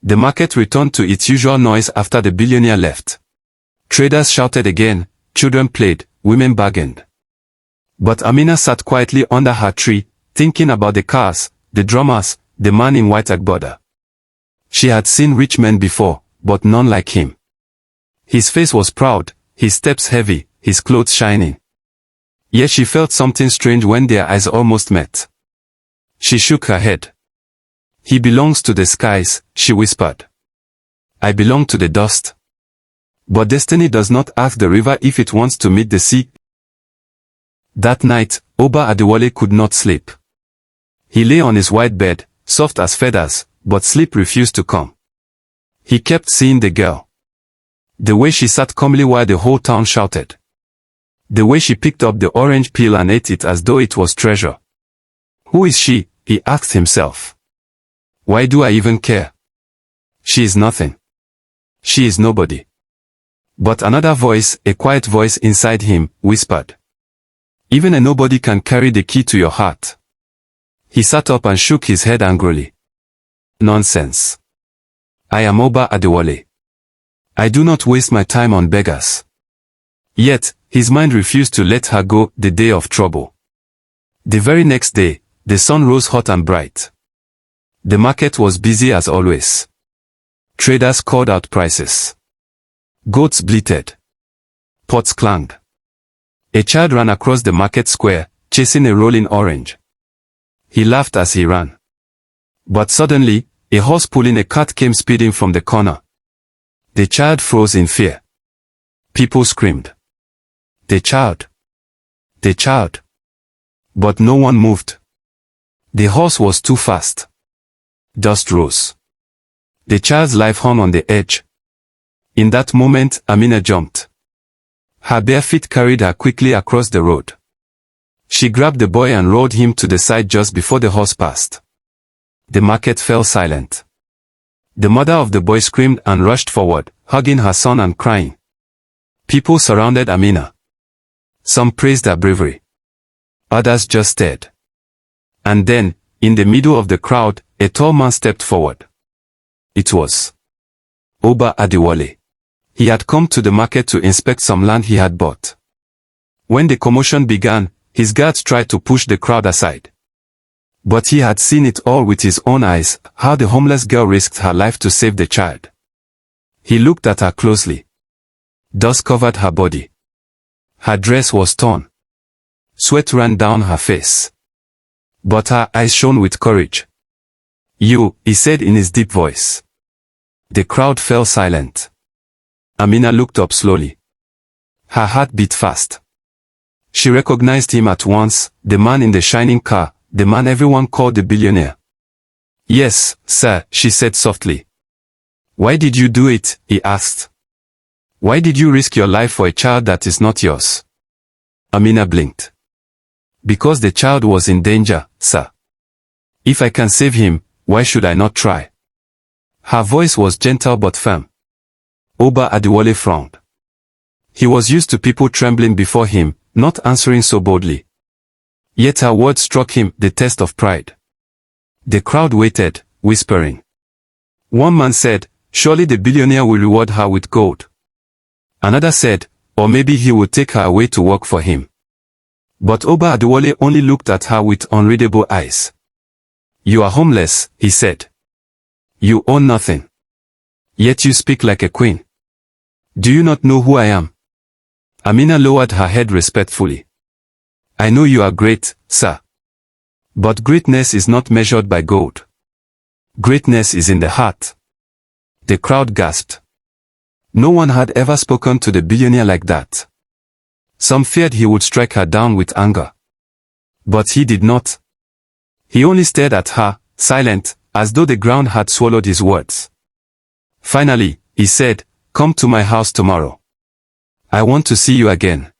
The market returned to its usual noise after the billionaire left. Traders shouted again, children played, women bargained. But Amina sat quietly under her tree, thinking about the cars, the drummers, the man in white agbada. She had seen rich men before, but none like him. His face was proud, his steps heavy, his clothes shining. Yet she felt something strange when their eyes almost met. She shook her head. He belongs to the skies, she whispered. I belong to the dust. But destiny does not ask the river if it wants to meet the sea. That night, Oba Adewale could not sleep. He lay on his white bed, soft as feathers, but sleep refused to come. He kept seeing the girl. The way she sat calmly while the whole town shouted. The way she picked up the orange peel and ate it as though it was treasure. Who is she? He asked himself. Why do I even care? She is nothing. She is nobody. But another voice, a quiet voice inside him, whispered. Even a nobody can carry the key to your heart. He sat up and shook his head angrily. Nonsense. I am Oba Adewale. I do not waste my time on beggars. Yet, his mind refused to let her go the day of trouble. The very next day, the sun rose hot and bright. The market was busy as always. Traders called out prices. Goats bleated. Pots clanged. A child ran across the market square, chasing a rolling orange. He laughed as he ran. But suddenly, a horse pulling a cart came speeding from the corner. The child froze in fear. People screamed. The child. The child. But no one moved. The horse was too fast. Dust rose. The child's life hung on the edge. In that moment, Amina jumped. Her bare feet carried her quickly across the road. She grabbed the boy and rolled him to the side just before the horse passed. The market fell silent. The mother of the boy screamed and rushed forward, hugging her son and crying. People surrounded Amina. Some praised her bravery. Others just stared. And then, in the middle of the crowd, a tall man stepped forward. It was Oba Adewale. He had come to the market to inspect some land he had bought. When the commotion began, his guards tried to push the crowd aside. But he had seen it all with his own eyes, how the homeless girl risked her life to save the child. He looked at her closely. Dust covered her body. Her dress was torn. Sweat ran down her face. But her eyes shone with courage. You, he said in his deep voice. The crowd fell silent. Amina looked up slowly. Her heart beat fast. She recognized him at once, the man in the shining car, the man everyone called the billionaire. Yes, sir, she said softly. Why did you do it? He asked. Why did you risk your life for a child that is not yours? Amina blinked. Because the child was in danger, sir. If I can save him, why should I not try? Her voice was gentle but firm. Oba Adewale frowned. He was used to people trembling before him, not answering so boldly. Yet her words struck him, the test of pride. The crowd waited, whispering. One man said, surely the billionaire will reward her with gold. Another said, or maybe he would take her away to work for him. But Oba Adewale only looked at her with unreadable eyes. You are homeless, he said. You own nothing. Yet you speak like a queen. Do you not know who I am? Amina lowered her head respectfully. I know you are great, sir. But greatness is not measured by gold. Greatness is in the heart. The crowd gasped. No one had ever spoken to the billionaire like that. Some feared he would strike her down with anger. But he did not. He only stared at her, silent, as though the ground had swallowed his words. Finally, he said, come to my house tomorrow. I want to see you again.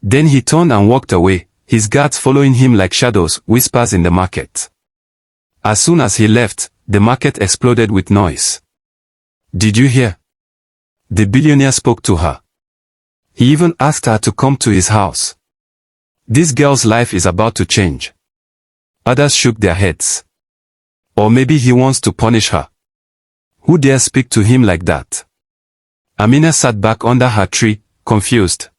Then he turned and walked away, his guards following him like shadows, whispers in the market. As soon as he left, the market exploded with noise. Did you hear? The billionaire spoke to her. He even asked her to come to his house. This girl's life is about to change. Others shook their heads. Or maybe he wants to punish her. Who dare speak to him like that? Amina sat back under her tree, confused.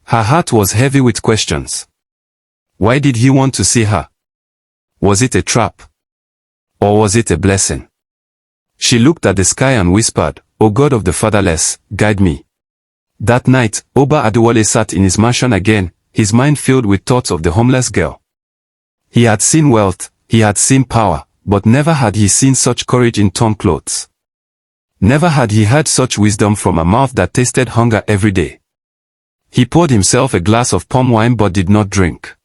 Her heart was heavy with questions. Why did he want to see her? Was it a trap? Or was it a blessing? She looked at the sky and whispered, "O God of the fatherless, guide me." That night, Oba Adewale sat in his mansion again, his mind filled with thoughts of the homeless girl. He had seen wealth, he had seen power, but never had he seen such courage in torn clothes. Never had he heard such wisdom from a mouth that tasted hunger every day. He poured himself a glass of palm wine but did not drink.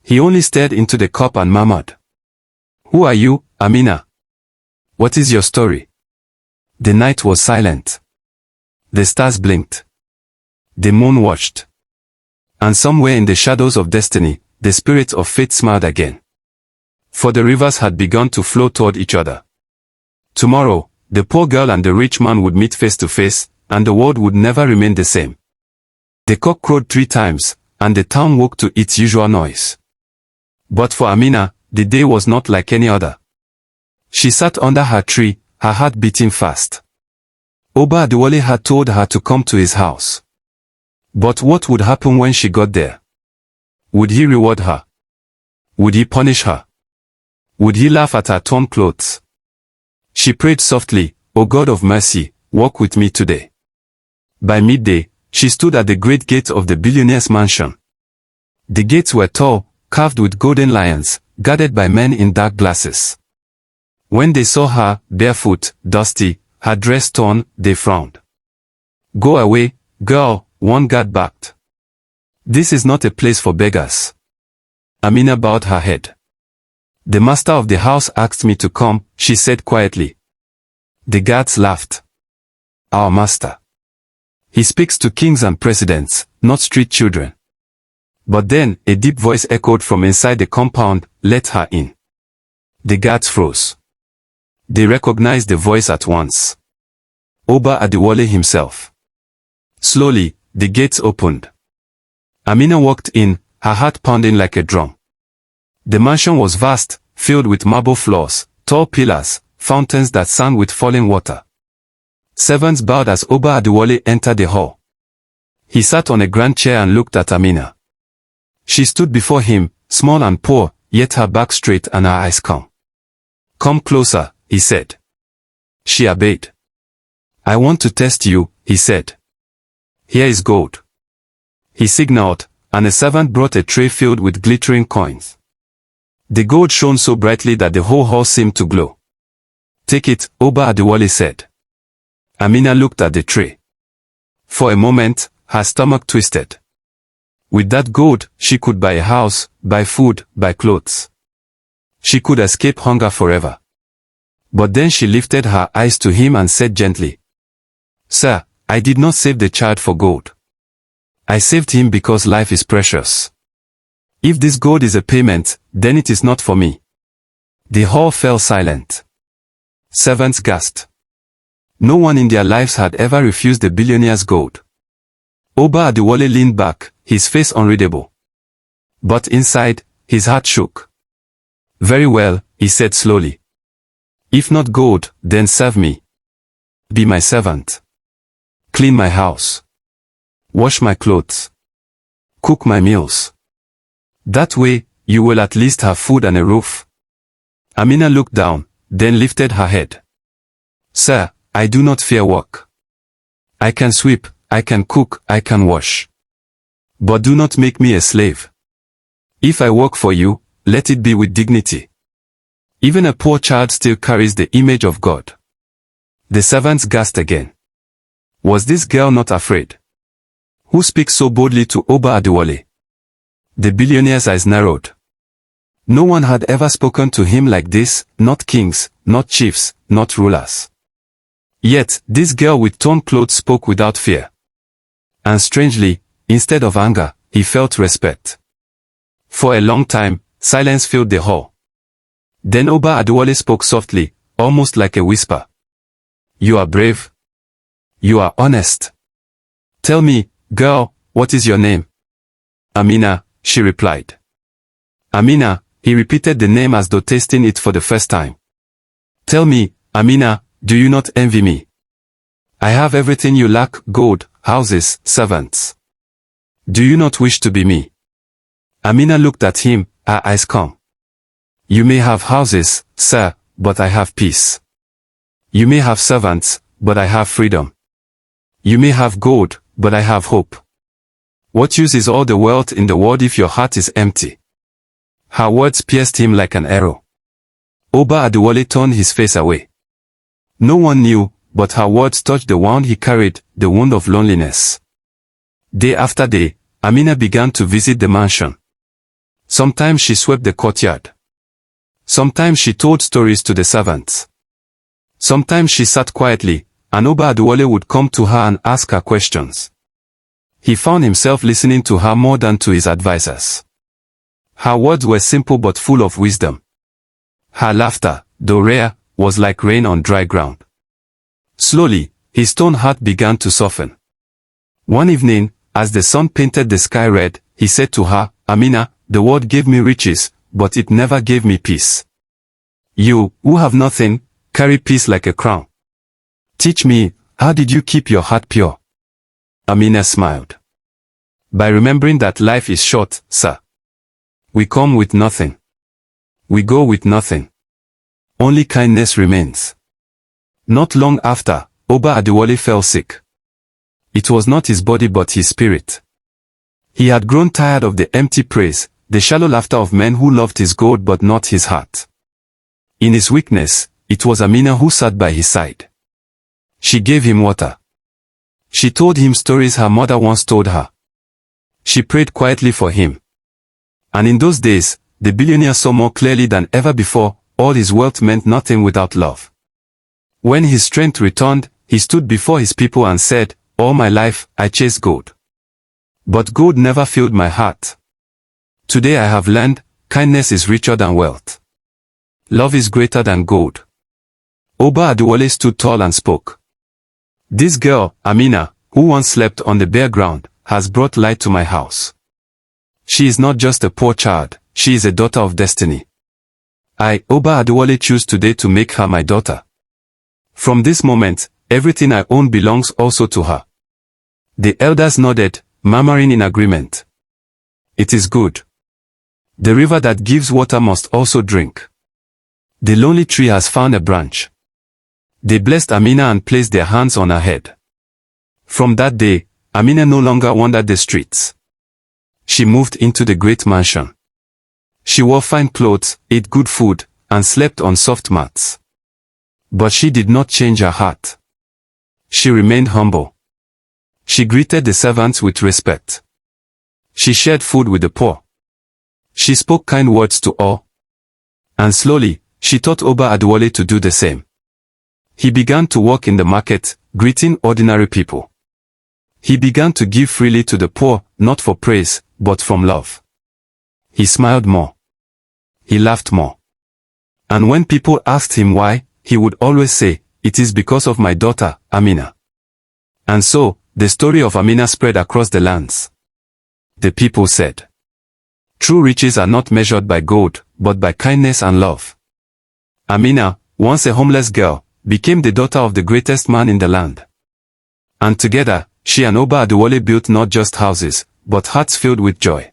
He only stared into the cup and murmured, "Who are you, Amina? What is your story?" The night was silent. The stars blinked. The moon watched. And somewhere in the shadows of destiny, the spirit of fate smiled again. For the rivers had begun to flow toward each other. Tomorrow, the poor girl and the rich man would meet face to face, and the world would never remain the same. The cock crowed 3 times, and the town woke to its usual noise. But for Amina, the day was not like any other. She sat under her tree, her heart beating fast. Oba Adewale had told her to come to his house. But what would happen when she got there? Would he reward her? Would he punish her? Would he laugh at her torn clothes? She prayed softly, "O God of mercy, walk with me today." By midday, she stood at the great gate of the billionaire's mansion. The gates were tall, carved with golden lions, guarded by men in dark glasses. When they saw her, barefoot, dusty, her dress torn, they frowned. "Go away, girl," one guard barked. "This is not a place for beggars." Amina bowed her head. "The master of the house asked me to come," she said quietly. The guards laughed. "Our master. He speaks to kings and presidents, not street children." But then, a deep voice echoed from inside the compound, "Let her in." The guards froze. They recognized the voice at once. Oba Adewale himself. Slowly, the gates opened. Amina walked in, her heart pounding like a drum. The mansion was vast, filled with marble floors, tall pillars, fountains that sang with falling water. Servants bowed as Oba Adewale entered the hall. He sat on a grand chair and looked at Amina. She stood before him, small and poor, yet her back straight and her eyes calm. "Come closer," he said. She obeyed. "I want to test you," he said. "Here is gold." He signaled, and a servant brought a tray filled with glittering coins. The gold shone so brightly that the whole hall seemed to glow. "Take it," Oba Adewale said. Amina looked at the tray. For a moment, her stomach twisted. With that gold, she could buy a house, buy food, buy clothes. She could escape hunger forever. But then she lifted her eyes to him and said gently, "Sir, I did not save the child for gold. I saved him because life is precious. If this gold is a payment, then it is not for me." The hall fell silent. Servants gasped. No one in their lives had ever refused the billionaire's gold. Oba Adewale leaned back, his face unreadable. But inside, his heart shook. "Very well," he said slowly. "If not gold, then serve me. Be my servant. Clean my house. Wash my clothes. Cook my meals. That way, you will at least have food and a roof." Amina looked down, then lifted her head. "Sir, I do not fear work. I can sweep, I can cook, I can wash. But do not make me a slave. If I work for you, let it be with dignity. Even a poor child still carries the image of God." The servants gasped again. Was this girl not afraid? Who speaks so boldly to Oba Adewale? The billionaire's eyes narrowed. No one had ever spoken to him like this, not kings, not chiefs, not rulers. Yet, this girl with torn clothes spoke without fear. And strangely, instead of anger, he felt respect. For a long time, silence filled the hall. Then Oba Adewale spoke softly, almost like a whisper. "You are brave. You are honest. Tell me, girl, what is your name?" "Amina," she replied. "Amina," he repeated the name as though tasting it for the first time. "Tell me, Amina, do you not envy me? I have everything you lack, gold, houses, servants. Do you not wish to be me? Amina looked at him, her eyes calm. You may have houses, sir, but I have peace. You may have servants, but I have freedom. You may have gold, but I have hope. What use is all the wealth in the world if your heart is empty? Her words pierced him like an arrow. Oba Adewale turned his face away. No one knew, but her words touched the wound he carried, the wound of loneliness. Day after day, Amina began to visit the mansion. Sometimes she swept the courtyard. Sometimes she told stories to the servants. Sometimes she sat quietly, and Oba Adewale would come to her and ask her questions. He found himself listening to her more than to his advisors. Her words were simple but full of wisdom. Her laughter, though rare, was like rain on dry ground. Slowly, his stone heart began to soften. One evening, as the sun painted the sky red, he said to her, Amina, the world gave me riches, but it never gave me peace. You, who have nothing, carry peace like a crown. Teach me, how did you keep your heart pure? Amina smiled. By remembering that life is short, sir. We come with nothing. We go with nothing. Only kindness remains. Not long after, Oba Adewale fell sick. It was not his body but his spirit. He had grown tired of the empty praise, the shallow laughter of men who loved his gold but not his heart. In his weakness, it was Amina who sat by his side. She gave him water. She told him stories her mother once told her. She prayed quietly for him. And in those days, the billionaire saw more clearly than ever before, all his wealth meant nothing without love. When his strength returned, he stood before his people and said, all my life, I chased gold. But gold never filled my heart. Today I have learned, kindness is richer than wealth. Love is greater than gold. Oba Adewale stood tall and spoke. This girl, Amina, who once slept on the bare ground, has brought light to my house. She is not just a poor child, she is a daughter of destiny. I, Oba Adewale, choose today to make her my daughter. From this moment, everything I own belongs also to her. The elders nodded, murmuring in agreement. It is good. The river that gives water must also drink. The lonely tree has found a branch. They blessed Amina and placed their hands on her head. From that day, Amina no longer wandered the streets. She moved into the great mansion. She wore fine clothes, ate good food, and slept on soft mats. But she did not change her heart. She remained humble. She greeted the servants with respect. She shared food with the poor. She spoke kind words to all. And slowly, she taught Oba Adewale to do the same. He began to walk in the market, greeting ordinary people. He began to give freely to the poor, not for praise, but from love. He smiled more. He laughed more. And when people asked him why, he would always say, it is because of my daughter, Amina. And so, the story of Amina spread across the lands. The people said, true riches are not measured by gold, but by kindness and love. Amina, once a homeless girl, became the daughter of the greatest man in the land. And together, she and Oba Adewale built not just houses, but hearts filled with joy.